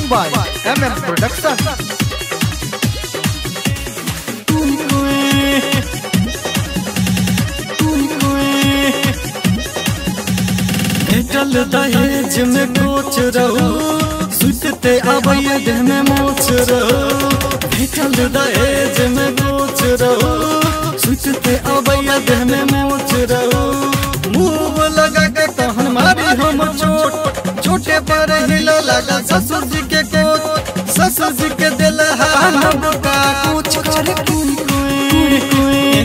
Recording by MM Production. चल दहेज में कोच रहो सुतते आबैया देह में मोच रहो। चल दहेज में कोच रहो सुतते आबैया देह में मोच रहो। मुँह लगा के तहन मारी हम चोट चोटे पर हिला लगा ससुर जी के कोच। ससुर जी के दिल का कुछ कर कोई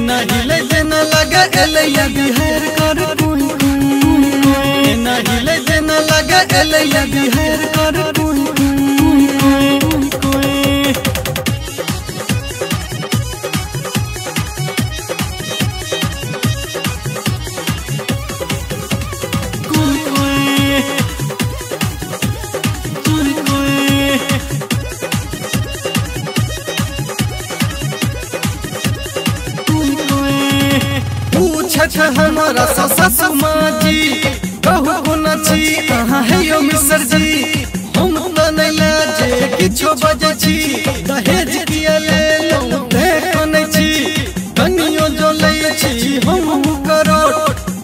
नहीं ले देना लगा एलैया बिहार कर कोई नहीं ले देना लगा एलैया बिहार कर कोई हमारा ससुर माँ जी कहू गुना छी कहाँ है यो मिसर जी। हम तो नहीं लाजे किछो बजे छी दहेज किया ले लो देखो नहीं छी कनियो जो ले छी हम करोड़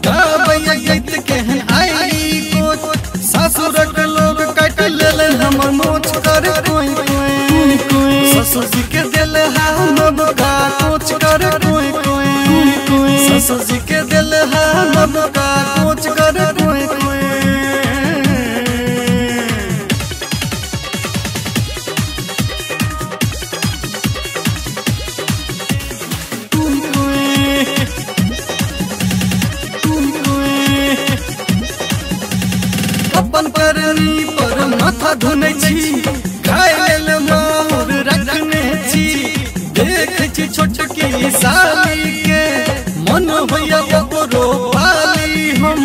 गाबैया गीत केहन आई कोच। ससुर के लोग काट ले हमर मोच कर कोई ससुर जी के दिल हम का कोच कर कोई ससुर जी के दिल हम का कोच कर कोई अपन करनी पर माथा धुनै छी घायल मोर रखने छी। देख छी छोटकी साली के मन भैया बकरो पाली हम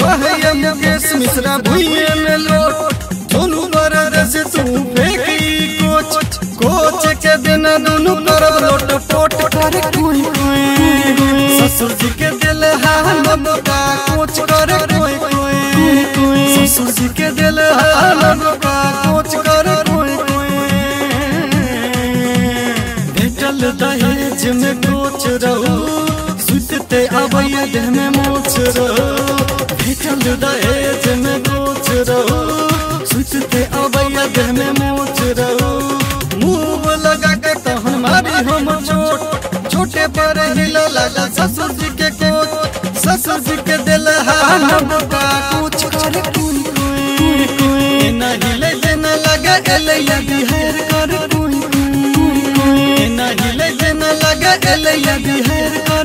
कहे मुकेश मिश्रा भुइये में लोट दोनों बरद से तू फेंकी कोच कोच के बिना दोनों करब लोट पोट कर कोई ससुर जी के दिल हम का कोच कर कोई ससुर जी के दिल हम का कोच कर कोई चल दहेज में कोच रहो सुतते आबैया देह में मोच रहो। चल दहेज में कोच रहो सुतते आबैया देह में मोच रहो। मुँह लगा के तहन मारी हम चोट चोटे पर हिला लगा ससुर जी के कोच। ससुर जी के दिल हम का कुछ कर कोई नहीं ले देना लगा एलैया बिहार कर कोई नहीं ले देना लगा एलैया बिहार कर